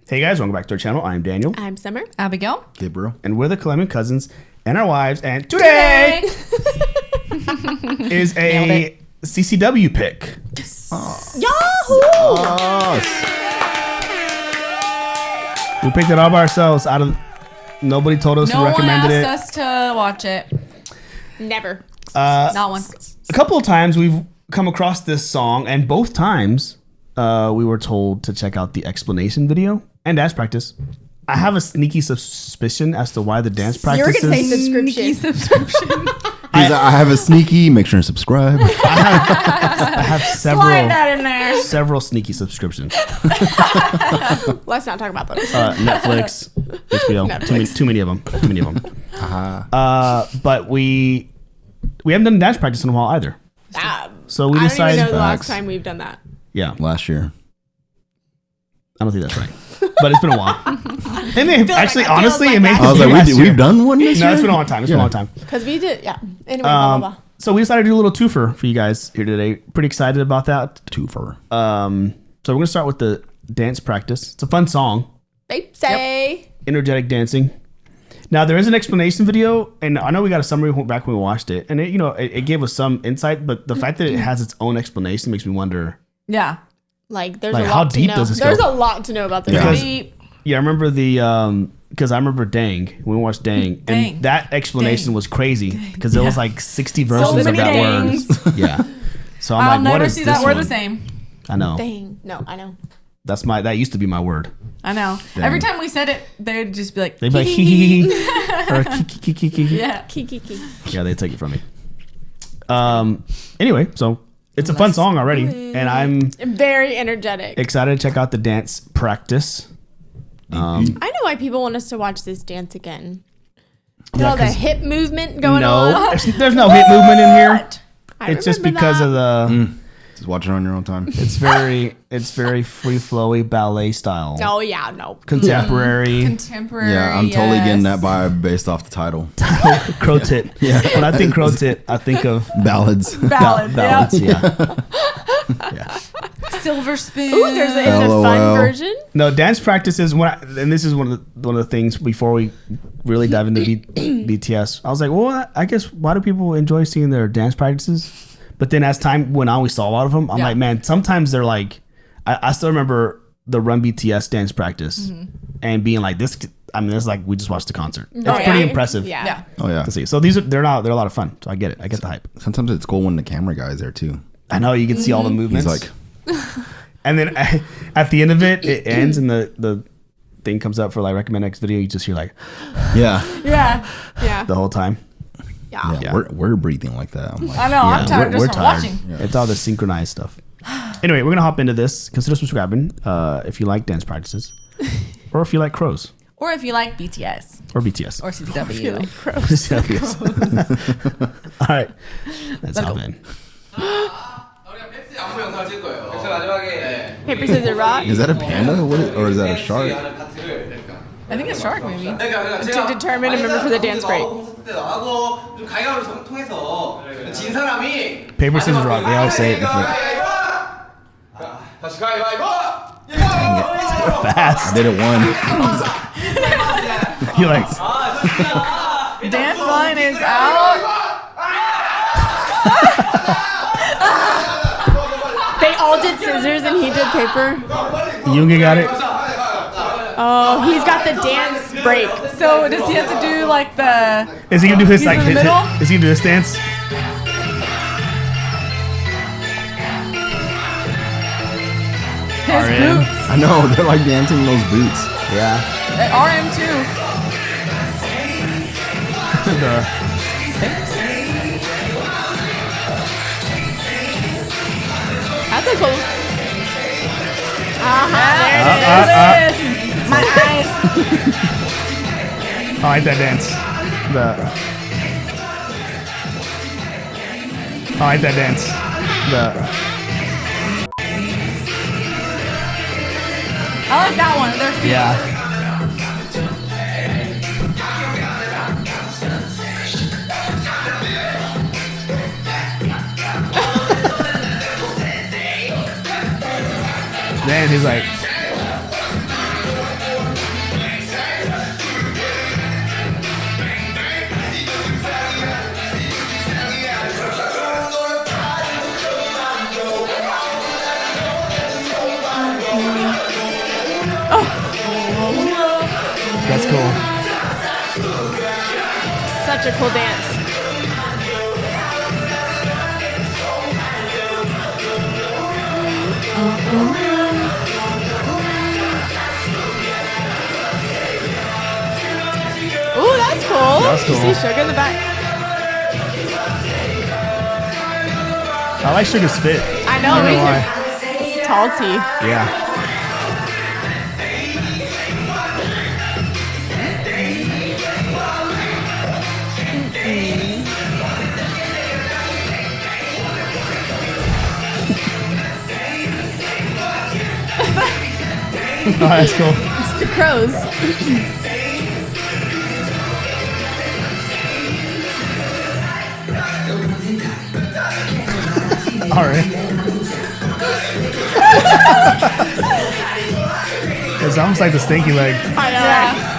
Hey guys, welcome back to our channel. I'm Daniel. I'm Summer. Abigail. Gabriel. And we're the Colombian cousins and our wives. And today is a CCW pick. Yahoo! We picked it all by ourselves. Nobody told us. No We one recommended asked us to watch it. Never. Not once. A couple of times we've come across this song, and both times we were told to check out the explanation video and dance practice. I have a sneaky suspicion as to why the dance You're practices. going to say subscription. I have a sneaky. Make sure to subscribe. I have Slide that in there. several sneaky subscriptions. Let's not talk about those. Netflix, HBO, Netflix. too many of them. But we haven't done dance practice in a while either. So we I don't decided. even know the last time we've done that. Yeah, Last year. I don't think that's right, but it's been a while. It may have, actually, honestly, it may have I was been like, last year. we've done one this No, year? it's been a long time. It's been a long time. Because we did, yeah. Anyway, blah, blah, blah. So we decided to do a little twofer for you guys here today. Pretty excited about that. Twofer. So we're gonna start with the dance practice. It's a fun song, Baepsae. energetic dancing. Now there is an explanation video, and I know we got a summary back when we watched it, and it gave us some insight. But the fact that it has its own explanation makes me wonder. Yeah. Like, there's Like, a how lot to deep know. does this There's go? a lot to know about this. Because- movie. Yeah, I remember because I remember Dang when we watched Dang, Dang. and that explanation was crazy because there was like 60 So versions of many that dangs. word. Yeah. So I'm I'll like, what never is see this that word one? the same. I know. Dang. No, I know. That used to be my word. I know. Dang. Every time we said it, they'd just be like, They'd be like hee hee hee or kiki kiki kiki. yeah. Kiki. Yeah, they take it from me. Anyway, so it's a fun song already, and I'm Very energetic. excited to check out the dance practice. I know why people want us to watch this dance again. Yeah, All the 'cause- hip movement going No, on. there's no hip movement in here. I It's just remember because that. of the. Just watch it on your own time. It's very free flowy ballet style. Oh, yeah, no. Contemporary. Contemporary. Yeah, I'm totally getting that yes. vibe based off the title. Crow tit. Yeah. When I think crow tit, I think of Ballads. Ballad. ballads. Yeah. Yeah. Silver spoon. Ooh, it's a LOL. fun version. No, dance practice is and this is one of the things before we really dive into BTS. I was like, well, I guess why do people enjoy seeing their dance practices? But then as time went on, we saw a lot of them. I'm Yeah. like, man, sometimes they're like, I still remember the Run BTS dance practice and being like, this. I mean, it's like we just watched the concert. It's Right. pretty impressive. Yeah. Yeah. Oh, yeah. To see. So they're a lot of fun. So I get it. I get the hype. Sometimes it's cool when the camera guy is there, too. I know you can see all the movements. He's like, And then at the end of it, it ends and the thing comes up for like recommend next video. You just hear like yeah. Yeah. Yeah. the whole time. Yeah. Yeah. We're breathing like that. I'm like, I know. I'm tired just from watching. It's all the synchronized stuff. Anyway, we're gonna hop into this. Consider subscribing if you like dance practices, or if you like crows, Or if you like BTS or BTS, or CW. All right, let's hop go. in. Paper, scissors, rock. is that a panda? Or is that a shark? I think it's shark movie. To determine a member for the dance break. Paper, scissors, rock. They always say it before. Fast. I did it one. You're like, Dance line is out. They all did scissors and he did paper. Yoongi got it. Oh, he's got the dance break. So does he have to do like the? Is he gonna do his He's like? in the middle? Is he gonna do his dance? His RM. boots. I know. They're like dancing in those boots. Yeah. RM too. That's a cool. There it is. My eyes. I like that dance. I like that dance. I like that one. Their feet. Yeah. Then he's like, That's cool. Such a cool dance. Ooh, that's cool. That's cool. You see Sugar in the back. I like Sugar's fit. I know, don't me know too. why. Tall tee. Yeah. Oh, that's cool. It's the crows. All right. It's almost like the stinky leg. I know. Yeah.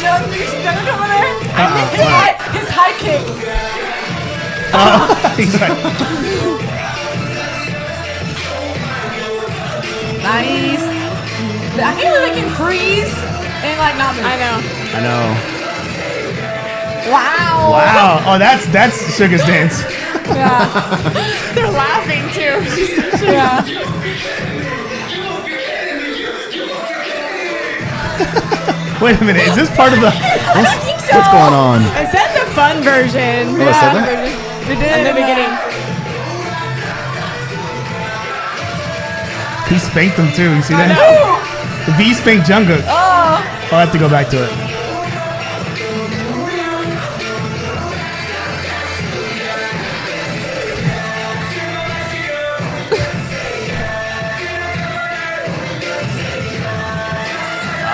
Jung over there. His high kick. He's like, Nice. I can't believe they can freeze and like not move. I know. I know. Wow. Wow. Oh, that's Sugar's dance. Yeah. They're laughing too. Yeah. Wait a minute. Is this part of the? I don't think so. What's going on? Is that the fun version? Oh, I said that? We did In the beginning. He spanked him too. You see that? No. The V spanked Jungkook. Oh. I'll have to go back to it.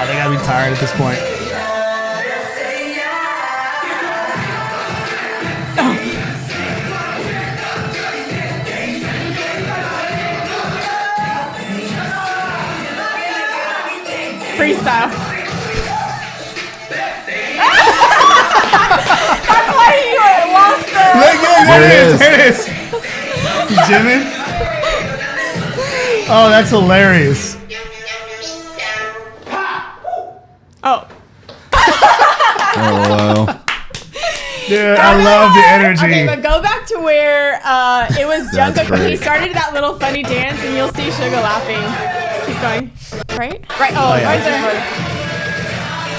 They gotta be tired at this point. Freestyle. That's why he lost the. Look, There it is. There it is. He's jamming. Oh, that's hilarious. Oh. Oh, wow. Dude, I love the energy. Okay, but go back to where it was That's Jungkook when he great. started that little funny dance, and you'll see Sugar laughing. Keep going. Right? Right. Oh, yeah. right there.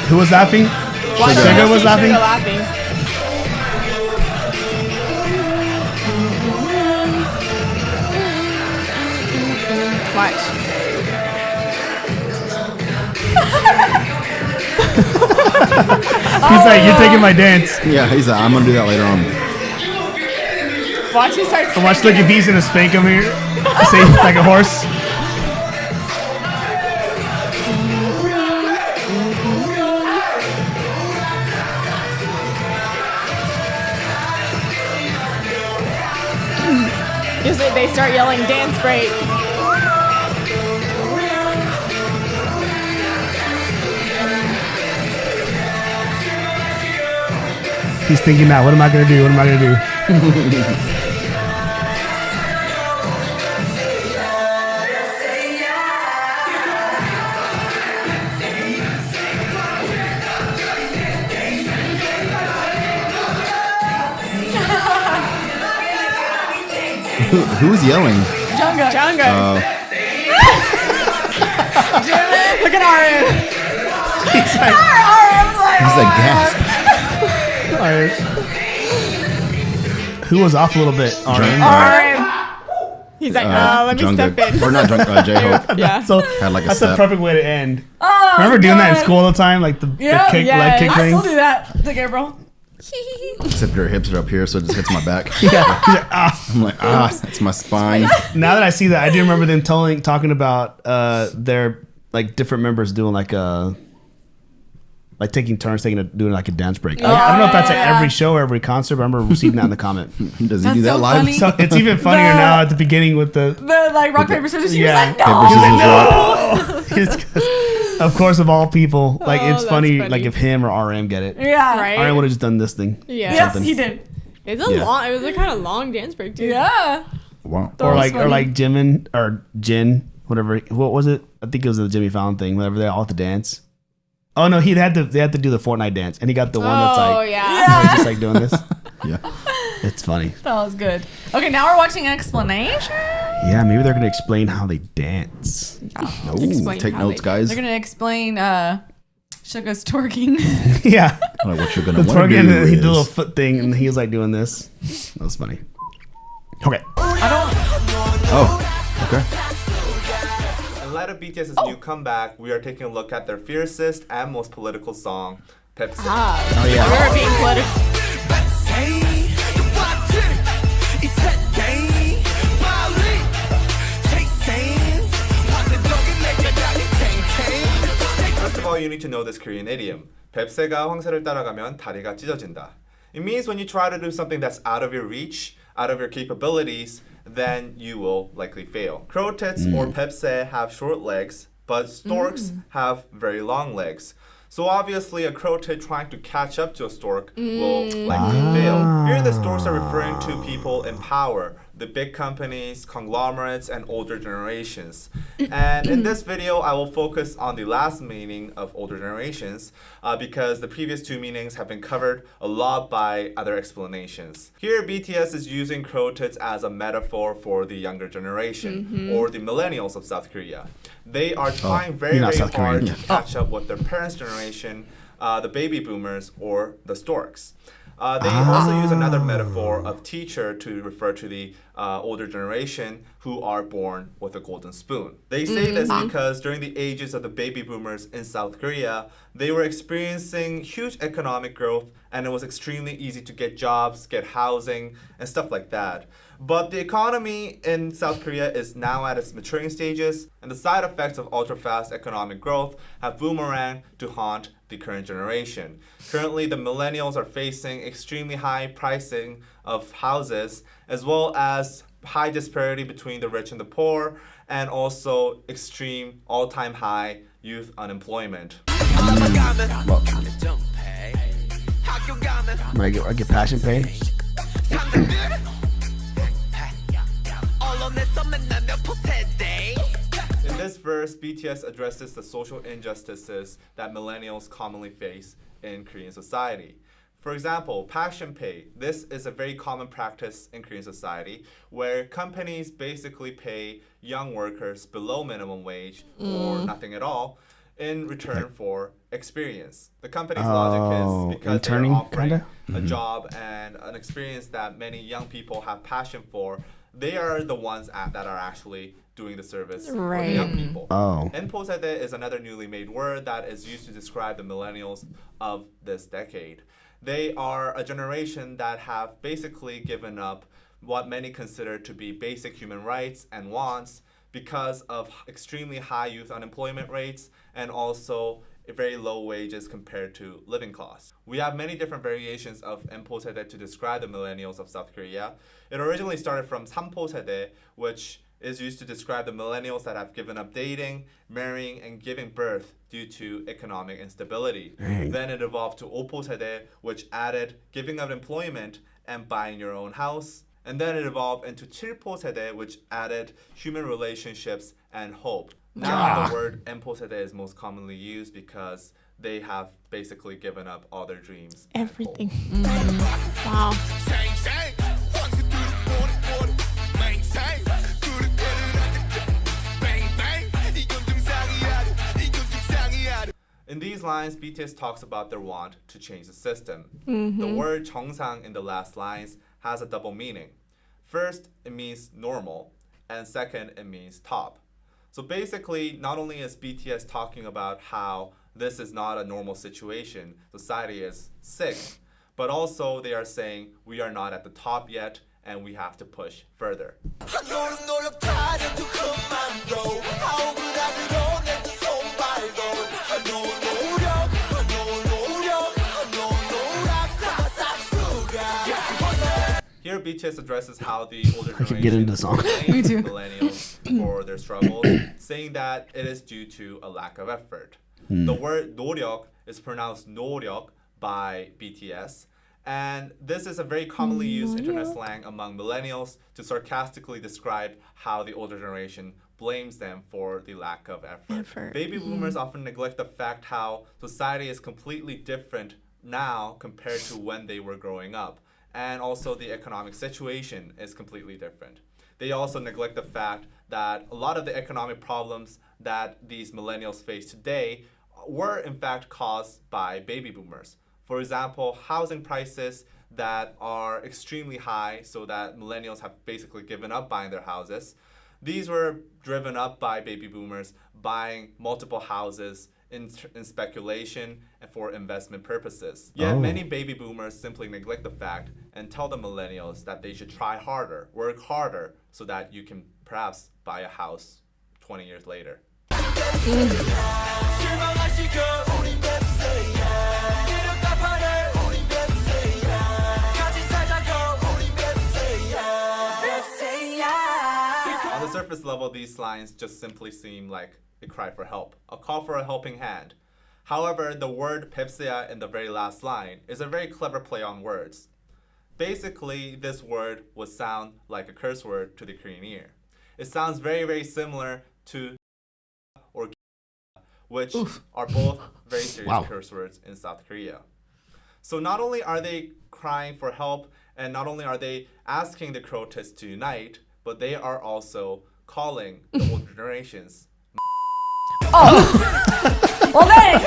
Who was laughing? Watch, Sugar you'll was see laughing? Sugar laughing. Watch. He's like, you're taking my dance. Yeah, he's like, I'm gonna do that later on. Watch, he starts. And watch, look, if he's gonna spank him here. See, like a horse. Usually they start yelling dance break. He's thinking now, what am I gonna do? What am I gonna do? Who's yelling? Jungkook. Jungkook. Look at RM. He's like, He's like, gasp. alright. Who was off a little bit? RM. RM. He's like, let me step Jungkook. in. Or not Jungkook, J-Hope. Yeah. So Had like a that's step. the perfect way to end. Oh, Remember doing that in God. school all the time? Like the Yep. kick, Yes. leg kick I thing? still do that. It's like, April. Except your hips are up here, so it just hits my back. Yeah. He's like, ah. I'm like, that's my spine. Now that I see that, I do remember them talking about their like different members doing like like taking turns doing like a dance break. I don't know if that's at every show or every concert, but I remember receiving that in the comment. Does he That's do that so live? funny. So it's even funnier now at the beginning with the like rock paper scissors. She Yeah. was like, no. Paper, scissors, rock. it's 'cause, of course, of all people, like it's that's funny, funny. like if him or RM get it. Yeah. Right? RM would have just done this thing. Yeah. Yes, Something. he did. It's a Yeah. long. It was a kind of long dance break too. Yeah. Wow. Or was like funny. Jimin or Jin, whatever. What was it? I think it was the Jimmy Fallon thing. Whatever they all had to dance. Oh no, they had to do the Fortnite dance, and he got the one that's Oh like yeah. he's just like doing this. Yeah. It's funny. That was good. Okay, now we're watching Explanation. Yeah, maybe they're gonna explain how they dance. Ooh, Explain take how notes, they- guys. They're gonna explain Suga's twerking. Yeah, I don't know what you're gonna the want to twerking, do. and he did a little is- foot thing, and he was like doing this. That was funny. Okay. Oh, okay. In light of BTS's new comeback, we are taking a look at their fiercest and most political song, Baepsae. Oh yeah. We're being political. First of all, you need to know this Korean idiom. 뱁새가 황새를 따라가면 다리가 찢어진다. It means when you try to do something that's out of your reach, out of your capabilities, then you will likely fail. Crow tits or 뱁새 have short legs, but storks have very long legs. So obviously, a crow tit trying to catch up to a stork will likely fail. Here, the storks are referring to people in power, the big companies, conglomerates, and older generations. And in this video, I will focus on the last meaning of older generations because the previous two meanings have been covered a lot by other explanations. Here, BTS is using crow tits as a metaphor for the younger generation or the millennials of South Korea. They are trying very, you're not very South hard Korean. to catch up with their parents' generation, the baby boomers or the storks. They also use another metaphor of teacher to refer to the older generation who are born with a golden spoon. They say this because during the ages of the baby boomers in South Korea, they were experiencing huge economic growth and it was extremely easy to get jobs, get housing, and stuff like that. But the economy in South Korea is now at its maturing stages, and the side effects of ultra-fast economic growth have boomeranged to haunt the current generation. Currently, the millennials are facing extremely high pricing of houses, as well as high disparity between the rich and the poor, and also extreme all-time high youth unemployment. I get passion pay. In this verse, BTS addresses the social injustices that millennials commonly face in Korean society. For example, passion pay. This is a very common practice in Korean society where companies basically pay young workers below minimum wage or nothing at all in return for experience. The company's logic is because interning, they're offering kinda? a job and an experience that many young people have passion for, they are the ones that are actually doing the service for the Right. young people. Oh. Enposede is another newly made word that is used to describe the millennials of this decade. They are a generation that have basically given up what many consider to be basic human rights and wants because of extremely high youth unemployment rates and also very low wages compared to living costs. We have many different variations of Enposede to describe the millennials of South Korea. It originally started from Samposede, which is used to describe the millennials that have given up dating, marrying, and giving birth due to economic instability. Dang. Then it evolved to Oposede, which added giving up employment and buying your own house. And then it evolved into Chilposede, which added human relationships and hope. Now the word Enposede is most commonly used because they have basically given up all their dreams. and hope. Everything. Wow. In these lines, BTS talks about their want to change the system. The word 정상 in the last lines has a double meaning. First, it means normal, and second, it means top. So basically, not only is BTS talking about how this is not a normal situation, society is sick, but also they are saying we are not at the top yet and we have to push further. Here, BTS addresses how the older I could get into the song. Me too. Millennials for their struggles, saying that it is due to a lack of effort. The word 노력 is pronounced 노력 by BTS, and this is a very commonly used internet slang among millennials to sarcastically describe how the older generation blames them for the lack of effort. Baby boomers often neglect the fact how society is completely different now compared to when they were growing up. And also the economic situation is completely different. They also neglect the fact that a lot of the economic problems that these millennials face today were in fact caused by baby boomers. For example, housing prices that are extremely high so that millennials have basically given up buying their houses. These were driven up by baby boomers buying multiple houses in speculation and for investment purposes. Yet many baby boomers simply neglect the fact and tell the millennials that they should try harder, work harder, so that you can perhaps buy a house 20 years later. On the surface level, these lines just simply seem like a cry for help, a call for a helping hand. However, the word Baepsae in the very last line is a very clever play on words. Basically, this word would sound like a curse word to the Korean ear. It sounds very, very similar to or which are both very serious curse words in South Korea. So not only are they crying for help, and not only are they asking the protests to unite, but they are also calling the older generations. Well then.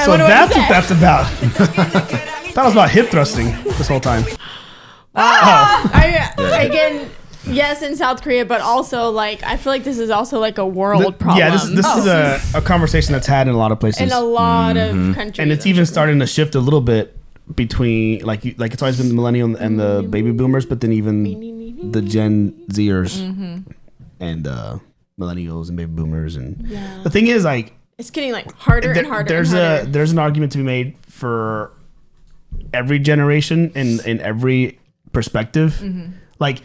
So that's what that's about. That was about hip thrusting this whole time. Again, yes, in South Korea, but also like I feel like this is also like a world problem. Yeah, this is a conversation that's had in a lot of places. In a lot of countries. And it's even starting to shift a little bit between like it's always been the millennial and the baby boomers, but then even the Gen Zers and millennials and baby boomers. And the thing is, like, it's getting like harder and harder. There's an argument to be made for every generation and in every perspective. Like,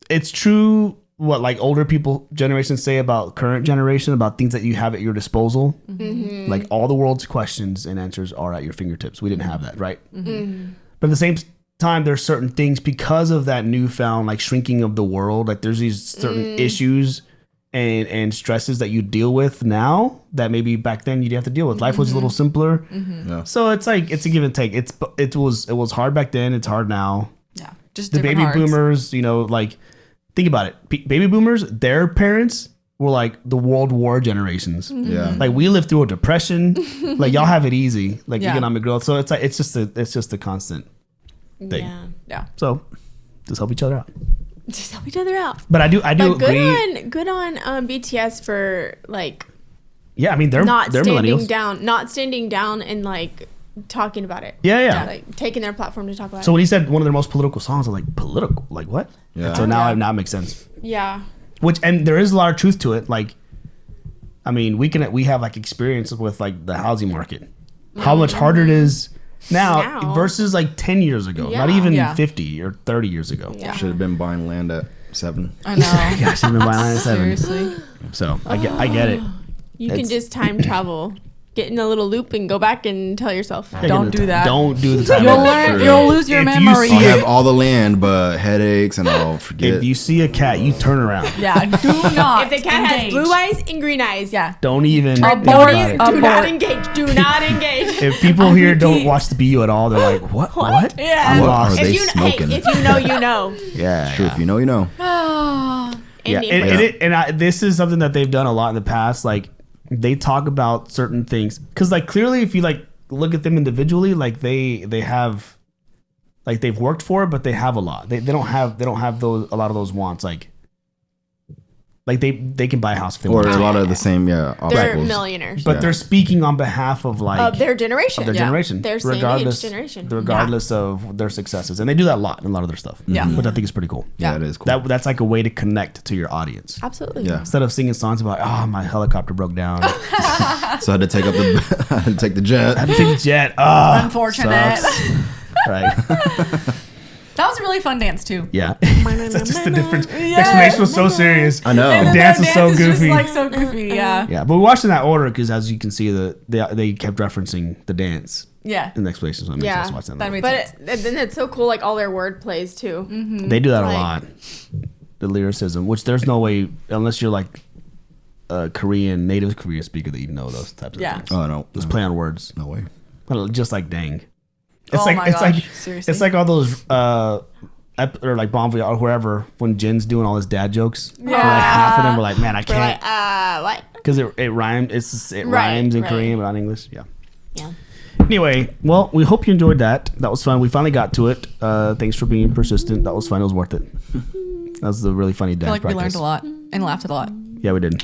it's true what like older people generations say about current generation about things that you have at your disposal. Like all the world's questions and answers are at your fingertips. We didn't have that, right? But at the same time, there's certain things because of that newfound like shrinking of the world. Like there's these certain issues and stresses that you deal with now that maybe back then you'd have to deal with. Life was a little simpler. So it's like it's a give and take. It was hard back then. It's hard now. Yeah, just the baby boomers. You know, like think about it. Baby boomers, their parents were like the World War generations. Like we lived through a depression. Like y'all have it easy. Like economic growth. So it's like it's just a constant thing. Yeah. So just help each other out. Just help each other out. But I do agree. Good on BTS for like. Yeah, I mean they're millennials. Not standing down and like talking about it. Yeah. Like taking their platform to talk about it. So when he said one of their most political songs, I'm like, political? Like what? Yeah. And so now it makes sense. Yeah. And there is a lot of truth to it. Like, I mean, we have like experience with like the housing market, how much harder it is now versus like 10 years ago, not even 50 or 30 years ago. Should have been buying land at 7. I know. Yeah, should have been buying land at 7. Seriously. So I get it. You can just time travel. Get in a little loop and go back and tell yourself, Don't do that. Don't do the time. You'll lose your memory. I'll have all the land, but headaches, and I'll forget. If you see a cat, you turn around. Yeah, do not. If the cat has blue eyes and green eyes, don't even do not engage. Do not engage. If people here don't watch the BU at all, they're like, what? Yeah. I'm lost. Are they smoking? If you know, you know. Yeah. It's true. If you know, you know. This is something that they've done a lot in the past. Like, they talk about certain things because like clearly if you like look at them individually, like they have like they've worked for it, but they have a lot. They don't have a lot of those wants. Like they can buy a house if they want. Or a lot of the same They're obstacles. millionaires. But they're speaking on behalf of like of their generation. Their regardless same age generation. Regardless of their successes. And they do that a lot in a lot of their stuff. Yeah. Which I think is pretty cool. Yeah, it is cool. That's like a way to connect to your audience. Absolutely. Yeah. Instead of singing songs about my helicopter broke down. So I had to take the jet. I had to take the jet. Oh, Unfortunate. sucks. Right. That was a really fun dance too. Yeah. That's just the difference. The explanation was so serious. I know. And The then dance the is so is goofy. Just, like so goofy. Yeah. Yeah, but we watched in that order because, as you can see, they kept referencing the dance Yeah. in the explanation. So it makes sense to watch that. That made But sense. then it's so cool, like all their word plays too. They do that a Like- lot. The lyricism, which there's no way, unless you're like a Korean, native Korean speaker, that you know those types of Yeah. things. Oh no. Just play on words. No way. Just like dang. Oh my gosh, seriously? it's like all those or like Bon Voyage or whoever when Jin's doing all his dad jokes. Yeah. Like half of them were like, man, I We're like, can't, what? because it rhymes. It Right, rhymes in right. Korean but not English. Yeah. Yeah. Anyway, well, we hope you enjoyed that. That was fun. We finally got to it. Thanks for being persistent. That was fun. It was worth it. That was a really funny I dance feel like we practice. learned a lot and laughed a lot. Yeah, we did.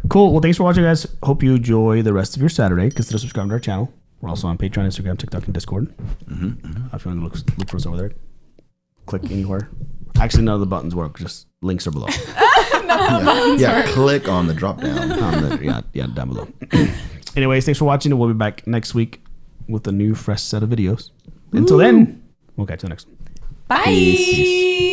Cool. Well, thanks for watching, guys. Hope you enjoy the rest of your Saturday. Consider subscribing to our channel. We're also on Patreon, Instagram, TikTok, and Discord. If you want to look for us over there, click anywhere. Actually, none of the buttons work. Just links are below. Yeah, click on the drop down. Down below. Anyways, thanks for watching, and we'll be back next week with a new fresh set of videos. Until then, we'll catch you next one. Bye.